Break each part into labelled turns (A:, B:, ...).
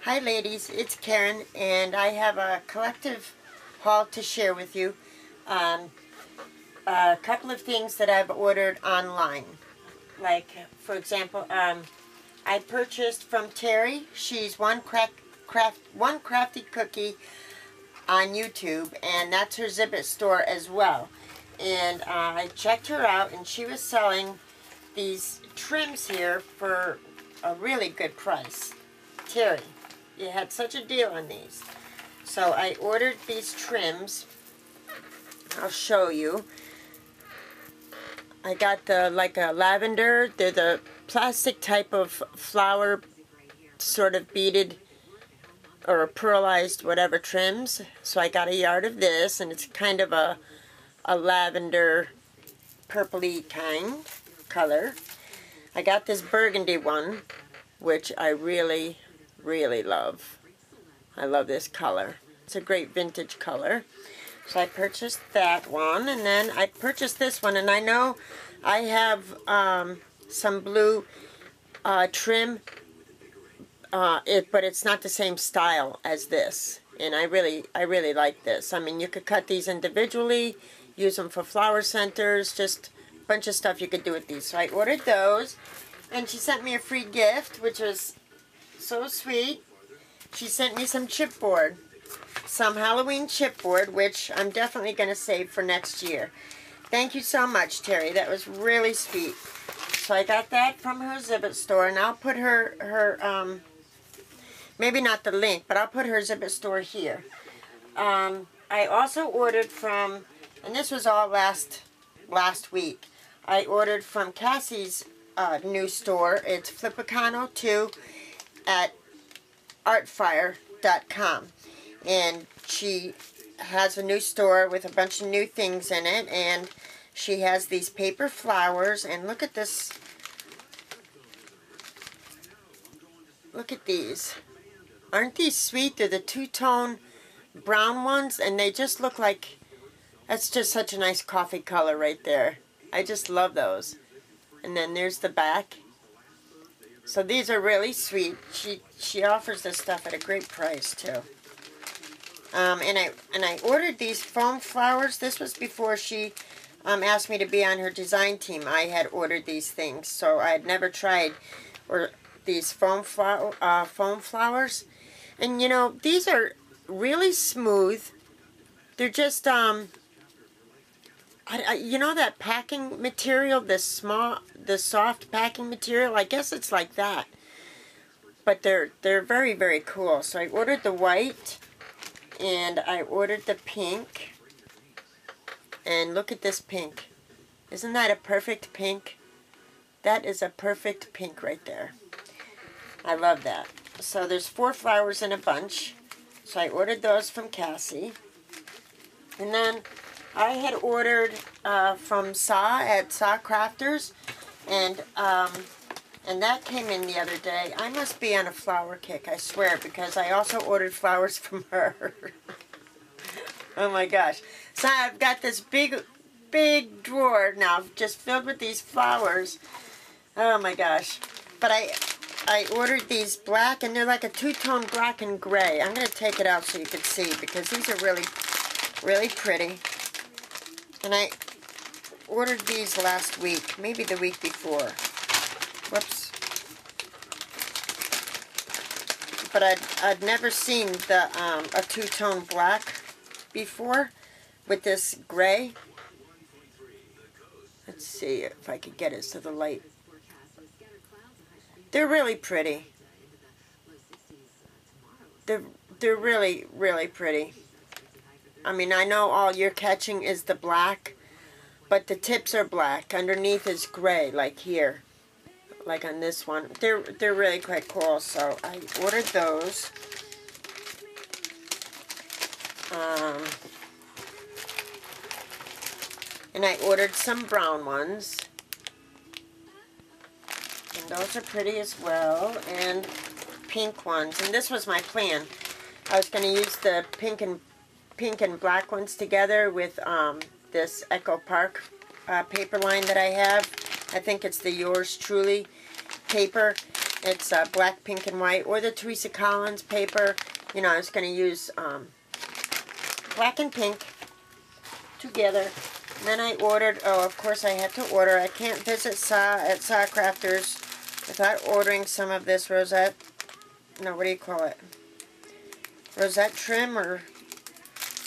A: Hi ladies, it's Karen, and I have a collective haul to share with you. A couple of things that I've ordered online. Like, for example, I purchased from Terry. She's One Crafty Cookie on YouTube, and that's her Zibbit store as well. And I checked her out, and she was selling these trims here for a really good price. Terry, you had such a deal on these. So I ordered these trims. I'll show you. I got the, like a lavender. They're the plastic type of flower, sort of beaded or pearlized whatever trims. So I got a yard of this, and it's kind of a lavender purpley kind color. I got this burgundy one, which I really love. I love this color. It's a great vintage color. So I purchased that one, and then I purchased this one, and I know I have some blue trim, but it's not the same style as this, and I really like this. I mean, you could cut these individually, use them for flower centers, just a bunch of stuff you could do with these. So I ordered those, and she sent me a free gift, which was so sweet. She sent me some chipboard. Some Halloween chipboard, which I'm definitely going to save for next year. Thank you so much, Terry. That was really sweet. So I got that from her Zibbit store, and I'll put her maybe not the link, but I'll put her Zibbit store here. I also ordered from, and this was all last week, I ordered from Cassie's new store. It's Pacano 2 at artfire.com. And she has a new store with a bunch of new things in it, and she has these paper flowers, and look at this. Look at these. Aren't these sweet? They're the two-tone brown ones, and they just look like, that's just such a nice coffee color right there. I just love those. And then there's the back. So these are really sweet. She offers this stuff at a great price too. And I ordered these foam flowers. This was before she asked me to be on her design team. I had ordered these things, so I had never tried these foam flowers. And you know, these are really smooth. They're just you know that packing material, the soft packing material. I guess it's like that. But they're very cool. So I ordered the white. And I ordered the pink, and look at this pink. Isn't that a perfect pink? That is a perfect pink right there. I love that. So there's 4 flowers in a bunch. So I ordered those from Cassie. And then I had ordered from Saw at Saw Crafters, and that came in the other day. I must be on a flower kick, I swear, because I also ordered flowers from her. Oh my gosh. So I've got this big drawer now just filled with these flowers. Oh my gosh. But I ordered these black, and they're like a two-tone black and gray. I'm going to take it out so you can see, because these are really pretty. And I ordered these last week, maybe the week before. Whoops. But I'd never seen the a two-tone black before with this gray. Let's see if I could get it to the light. They're really pretty. They're really pretty. I mean, I know all you're catching is the black, but the tips are black. Underneath is gray, like here. Like on this one. They're really quite cool, so I ordered those. And I ordered some brown ones. And those are pretty as well. And pink ones. And this was my plan. I was going to use the pink and black ones together with this Echo Park paper line that I have. I think it's the Yours Truly paper, It's black, pink, and white, or the Teresa Collins paper. You know, I was going to use black and pink together. And then I ordered, oh, of course I had to order. I can't visit at Saw Crafters without ordering some of this rosette, no, what do you call it? Rosette trim, or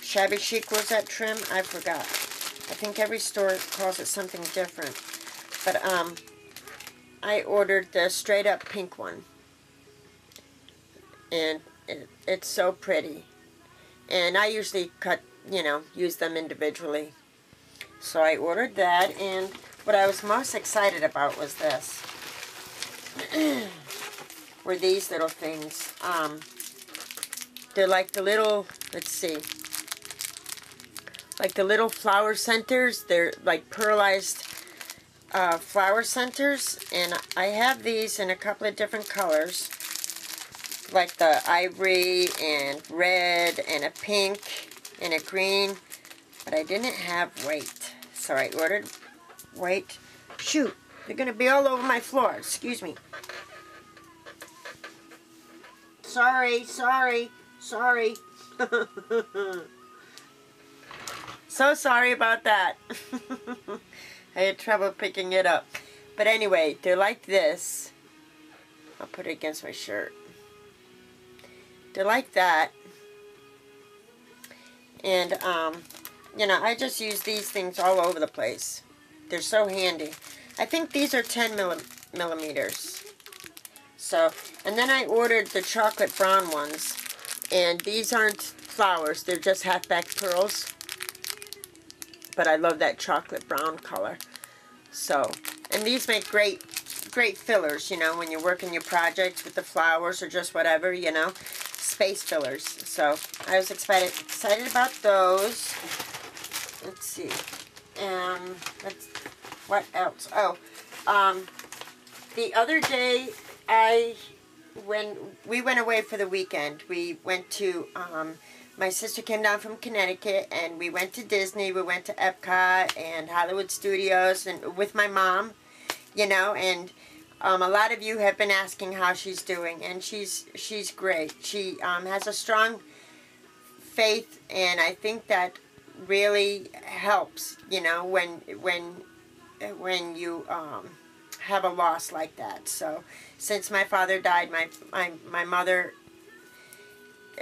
A: shabby chic rosette trim? I forgot. I think every store calls it something different. But I ordered the straight up pink one. And it's so pretty. And I usually use them individually. So I ordered that, and what I was most excited about was this. Were these little things. They're like the little, let's see, like the little flower centers. They're like pearlized flower centers, and I have these in a couple of different colors, like the ivory and red and a pink and a green, but I didn't have white, so I ordered white. Shoot, they're going to be all over my floor. Excuse me. Sorry. So sorry about that. I had trouble picking it up. But anyway, they're like this. I'll put it against my shirt. They're like that. And, I just use these things all over the place. They're so handy. I think these are 10 millimeters. So, and then I ordered the chocolate brown ones. And these aren't flowers. They're just half-back pearls. But I love that chocolate brown color. So, and these make great fillers, when you're working your projects with the flowers or just whatever, space fillers. So, I was excited about those. Let's see. What else? Oh, the other day, when we went away for the weekend, we went to, my sister came down from Connecticut, and we went to Disney. We went to Epcot and Hollywood Studios, and with my mom, and a lot of you have been asking how she's doing, and she's great. She has a strong faith, and I think that really helps, when you have a loss like that. So since my father died, my mother,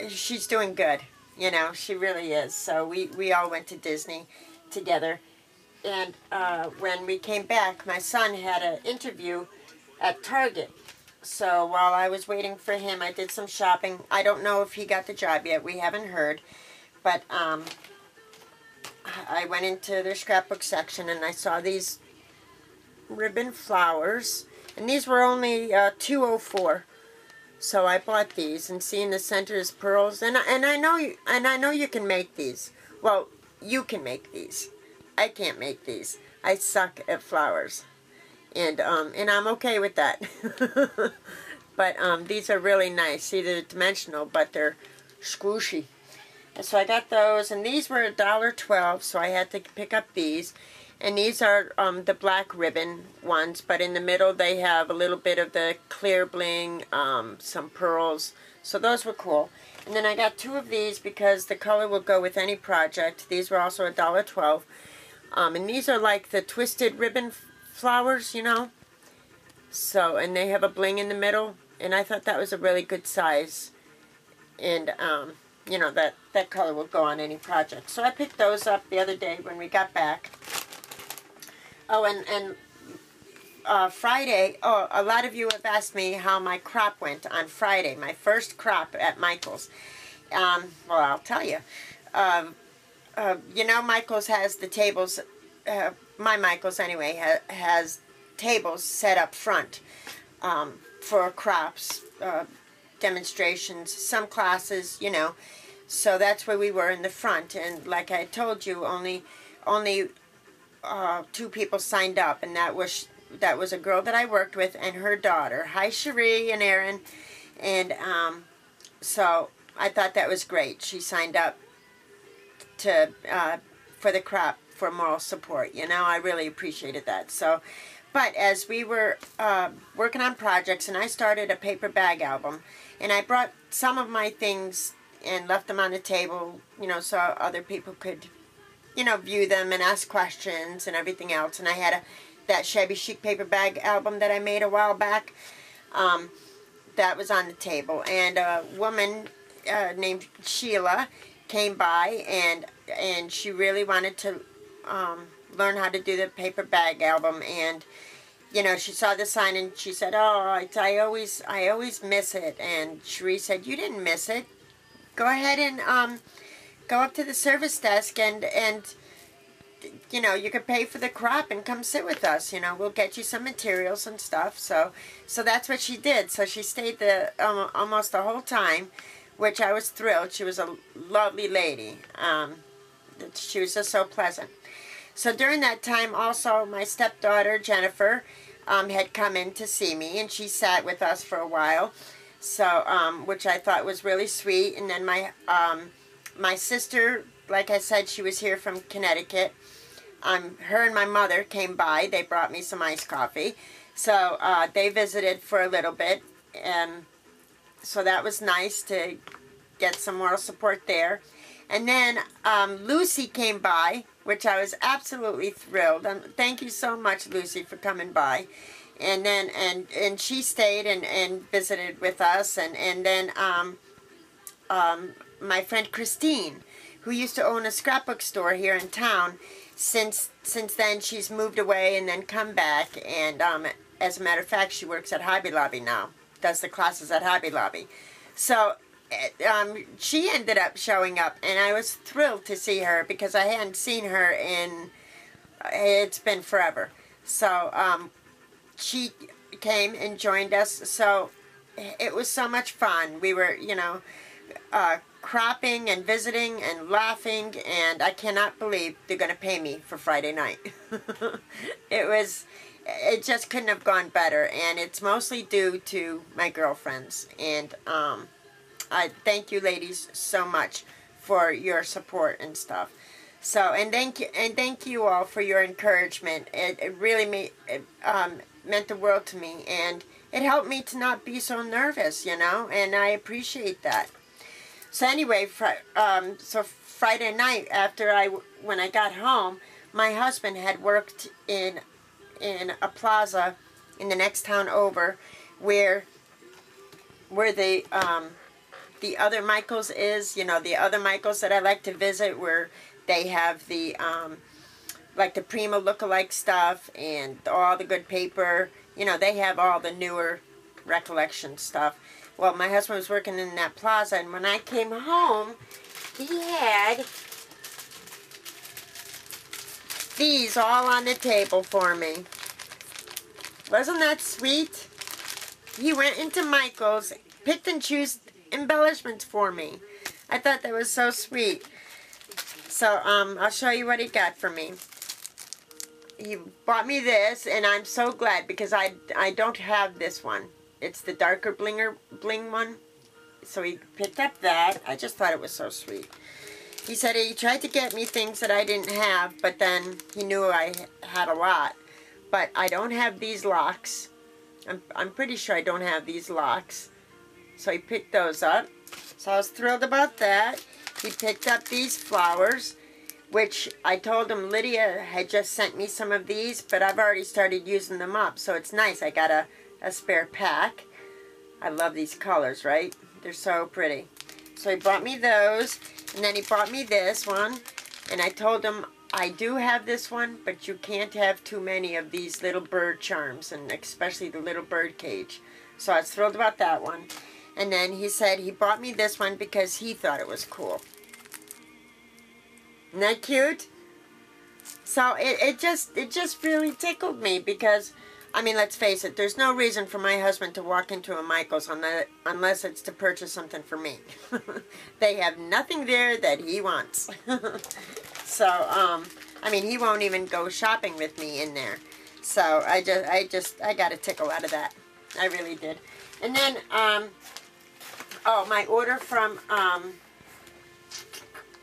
A: she's doing good. She really is. So we all went to Disney together. And when we came back, my son had an interview at Target. So while I was waiting for him, I did some shopping. I don't know if he got the job yet. We haven't heard. But I went into their scrapbook section, and I saw these ribbon flowers. And these were only $2.04. So I bought these, and seeing the center is pearls, and I know you can make these. Well, you can make these. I can't make these. I suck at flowers, and I'm okay with that. But these are really nice. See, they're dimensional, but they're squishy. And so I got those, and these were $1.12, so I had to pick up these. And these are the black ribbon ones, but in the middle they have a little bit of the clear bling, some pearls. So those were cool. And then I got two of these because the color will go with any project. These were also $1.12. And these are like the twisted ribbon flowers, So, and they have a bling in the middle. And I thought that was a really good size. And, that color will go on any project. So I picked those up the other day when we got back. Oh, and Friday, a lot of you have asked me how my crop went on Friday, my first crop at Michael's. Well, I'll tell you. Michael's has the tables, my Michael's anyway, has tables set up front for crops, demonstrations, some classes, So that's where we were, in the front. And like I told you, only 2 people signed up, and that was a girl that I worked with and her daughter. Hi, Cherie and Aaron. And so I thought that was great. She signed up for the crop for moral support. I really appreciated that. So, But as we were working on projects, and I started a paper bag album, and I brought some of my things and left them on the table, you know, so other people could, you know, view them and ask questions and everything else. And I had that Shabby Chic paper bag album that I made a while back. That was on the table. And a woman named Sheila came by, and she really wanted to learn how to do the paper bag album. And, you know, she saw the sign and she said, "Oh, I always miss it." And Cherie said, "You didn't miss it. Go ahead and go up to the service desk and you know, you could pay for the crop and come sit with us. You know, we'll get you some materials and stuff." So that's what she did. So she stayed the almost the whole time, which I was thrilled. She was a lovely lady. She was just so pleasant. So during that time, also my stepdaughter Jennifer had come in to see me, and she sat with us for a while. So which I thought was really sweet. And then my sister, like I said, she was here from Connecticut. Her and my mother came by. They brought me some iced coffee. So they visited for a little bit. And so that was nice to get some moral support there. And then Lucy came by, which I was absolutely thrilled. Thank you so much, Lucy, for coming by. And then and she stayed and visited with us. And then my friend Christine, who used to own a scrapbook store here in town, since then she's moved away and then come back. And as a matter of fact, she works at Hobby Lobby now, does the classes at Hobby Lobby. So she ended up showing up, and I was thrilled to see her because I hadn't seen her in, it's been forever. So she came and joined us. So it was so much fun. We were, you know, cropping and visiting and laughing, and I cannot believe they're going to pay me for Friday night. It just couldn't have gone better, and it's mostly due to my girlfriends. And I thank you ladies so much for your support and stuff. So, and thank you all for your encouragement. It really meant the world to me, and it helped me to not be so nervous, you know, and I appreciate that. So anyway, so Friday night when I got home, my husband had worked in a plaza in the next town over, where the other Michaels is, you know, the other Michaels that I like to visit, where they have the like the Prima lookalike stuff and all the good paper. You know, they have all the newer recollection stuff. Well, my husband was working in that plaza, and when I came home, he had these all on the table for me. Wasn't that sweet? He went into Michael's, picked and chose embellishments for me. I thought that was so sweet. So, I'll show you what he got for me. He bought me this, and I'm so glad because I don't have this one. It's the darker bling one. So he picked up that. I just thought it was so sweet. He said he tried to get me things that I didn't have, but then he knew I had a lot. But I don't have these locks. I'm pretty sure I don't have these locks. So he picked those up. So I was thrilled about that. He picked up these flowers, which I told him Lydia had just sent me some of these, but I've already started using them up. So it's nice. I got a spare pack. I love these colors, right? They're so pretty. So he bought me those, and then he bought me this one, and I told him I do have this one, but you can't have too many of these little bird charms, and especially the little bird cage. So I was thrilled about that one. And then he said he bought me this one because he thought it was cool. Isn't that cute? So it just really tickled me because, I mean, let's face it, there's no reason for my husband to walk into a Michael's unless it's to purchase something for me. They have nothing there that he wants. So, I mean, he won't even go shopping with me in there. So I got a tickle out of that. I really did. And then, oh, my order from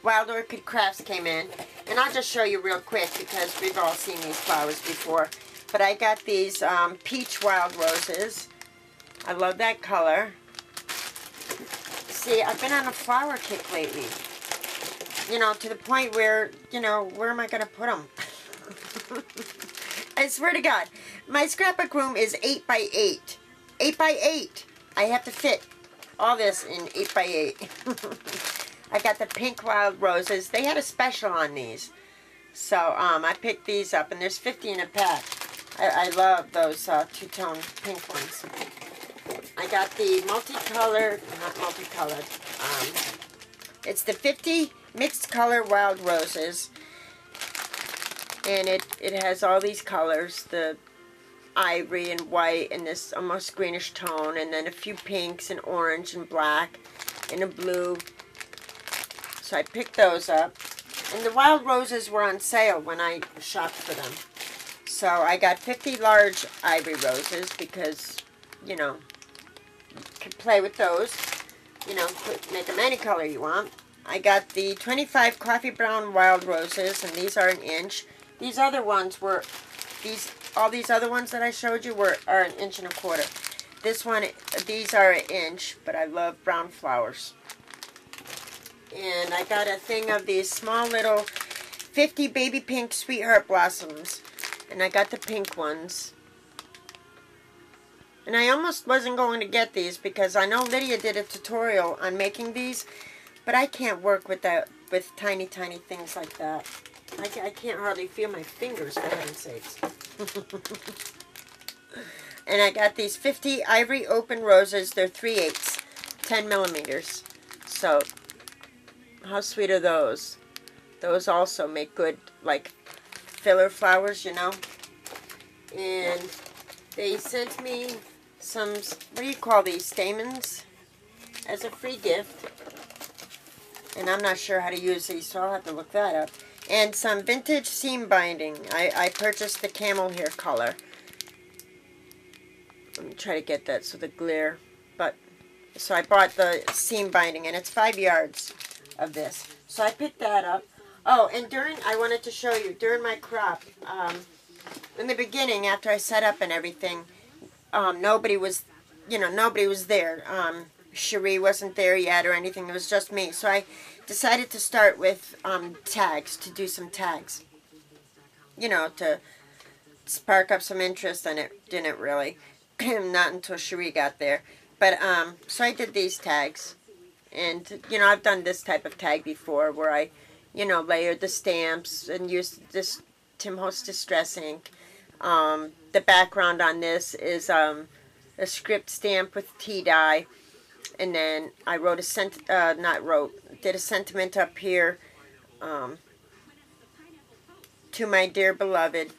A: Wild Orchid Crafts came in. And I'll just show you real quick because we've all seen these flowers before. but I got these peach wild roses. I love that color. See, I've been on a flower kick lately. You know, to the point where, you know, where am I going to put them? I swear to God, my scrapbook room is 8 by 8. 8 by 8. I have to fit all this in 8 by 8. I got the pink wild roses. They had a special on these. So, I picked these up, and there's 50 in a pack. I love those two-tone pink ones. I got the multicolored, not multicolored, it's the 50 mixed color wild roses. And it has all these colors, the ivory and white and this almost greenish tone, and then a few pinks and orange and black and a blue. So I picked those up. And the wild roses were on sale when I shopped for them. So I got 50 large ivory roses because, you know, you can play with those. You know, make them any color you want. I got the 25 coffee brown wild roses, and these are 1 inch. These other ones were, all these other ones that I showed you are 1 1/4 inches. This one, these are 1 inch, but I love brown flowers. And I got a thing of these small little 50 baby pink sweetheart blossoms. And I got the pink ones. And I almost wasn't going to get these because I know Lydia did a tutorial on making these, but I can't work with that, with tiny, tiny things like that. I can't hardly feel my fingers, for heaven's sakes. And I got these 50 ivory open roses. They're 3/8, 10 millimeters. So, how sweet are those? Those also make good, like, filler flowers, you know. And they sent me some, what do you call these, stamens, as a free gift. And I'm not sure how to use these, so I'll have to look that up. And some vintage seam binding. I purchased the camel hair color. Let me try to get that so the glare. But, so I bought the seam binding, and it's 5 yards of this. So I picked that up. Oh, and I wanted to show you, during my crop, in the beginning, after I set up and everything, nobody was, you know, nobody was there. Cherie wasn't there yet or anything. It was just me. So I decided to start with tags, to do some tags. You know, to spark up some interest, and it didn't really. Not until Cherie got there. But, so I did these tags. And, you know, I've done this type of tag before where I, you know, layered the stamps and used this Tim Holtz Distress ink. The background on this is a script stamp with tea dye. And then I wrote did a sentiment up here to my dear beloved.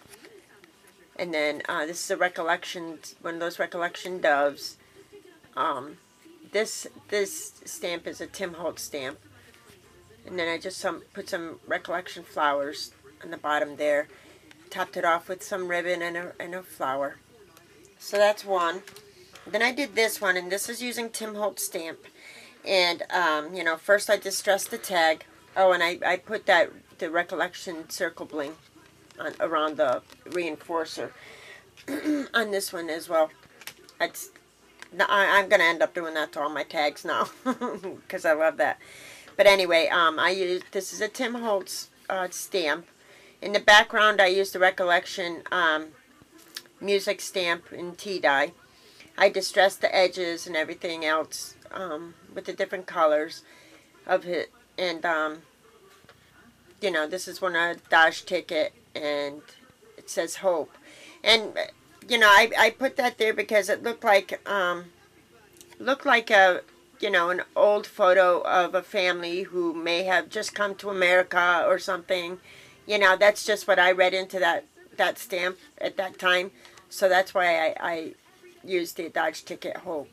A: And then this is a recollection, one of those recollection doves. This stamp is a Tim Holtz stamp. And then I just put some recollection flowers on the bottom there. Topped it off with some ribbon and a flower. So that's one. Then I did this one, and this is using Tim Holtz stamp. And, you know, first I distressed the tag. Oh, and I put the recollection circle bling around the reinforcer on this one as well. I'm going to end up doing that to all my tags now because I love that. But anyway, this is a Tim Holtz stamp. In the background, I used the recollection music stamp in tea dye. I distressed the edges and everything else with the different colors of it. And, you know, this is one a Dodge ticket, and it says Hope. And, you know, I put that there because it looked like a, you know, an old photo of a family who may have just come to America or something. You know, that's just what I read into that stamp at that time. So that's why I used the Dodge ticket Hope.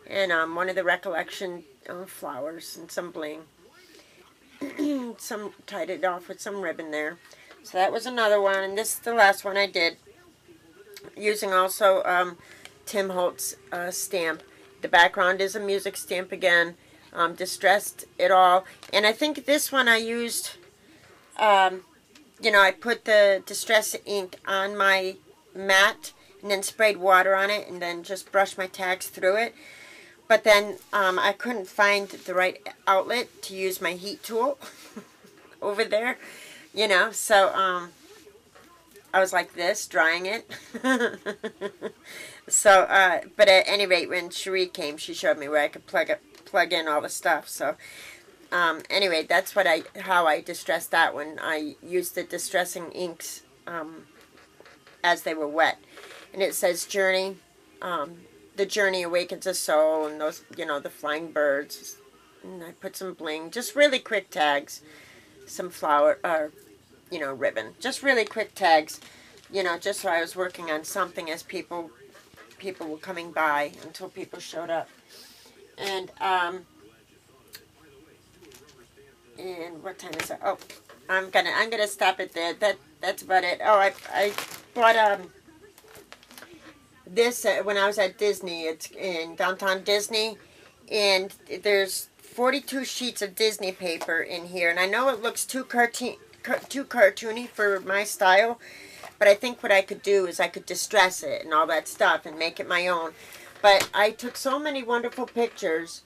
A: And one of the recollection flowers and some bling. Tied it off with some ribbon there. So that was another one. And this is the last one I did. Using also Tim Holtz stamp. The background is a music stamp again. Distressed it all. And I think this one I used, you know, I put the distress ink on my matte and then sprayed water on it and then just brushed my tags through it. But then I couldn't find the right outlet to use my heat tool over there, you know, so I was like this, drying it. So, but at any rate, when Cherie came, she showed me where I could plug in all the stuff. So, anyway, that's how I distressed that one. I used the distressing inks as they were wet, and it says Journey. The Journey awakens a soul, and those, you know, the flying birds. And I put some bling, just really quick tags, some flower, you know, ribbon, just really quick tags, you know, just so I was working on something as people were coming by until people showed up. And what time is it? Oh, I'm gonna stop it there. That's about it. Oh, I bought this when I was at Disney. It's in downtown Disney, and there's 42 sheets of Disney paper in here, and I know it looks too cartoony for my style, but I think what I could do is I could distress it and all that stuff and make it my own. But I took so many wonderful pictures,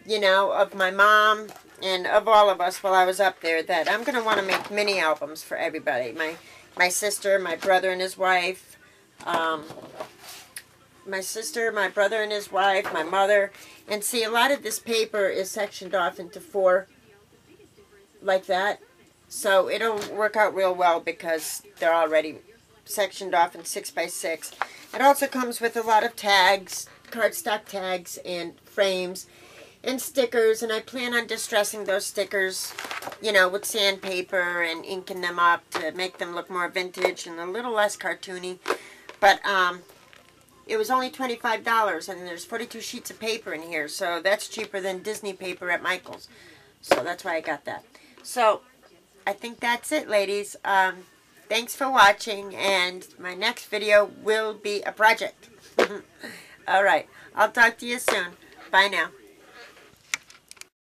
A: you know, of my mom and of all of us while I was up there, that I'm going to want to make mini albums for everybody. My sister, my brother and his wife, my sister, my brother and his wife, my mother. And see, a lot of this paper is sectioned off into 4 like that. So it'll work out real well because they're already sectioned off in 6x6. It also comes with a lot of tags, cardstock tags and frames and stickers. And I plan on distressing those stickers, you know, with sandpaper and inking them up to make them look more vintage and a little less cartoony. But it was only $25, and there's 42 sheets of paper in here, so that's cheaper than Disney paper at Michael's. So that's why I got that. So I think that's it, ladies. Thanks for watching, and my next video will be a project. Alright, I'll talk to you soon. Bye now.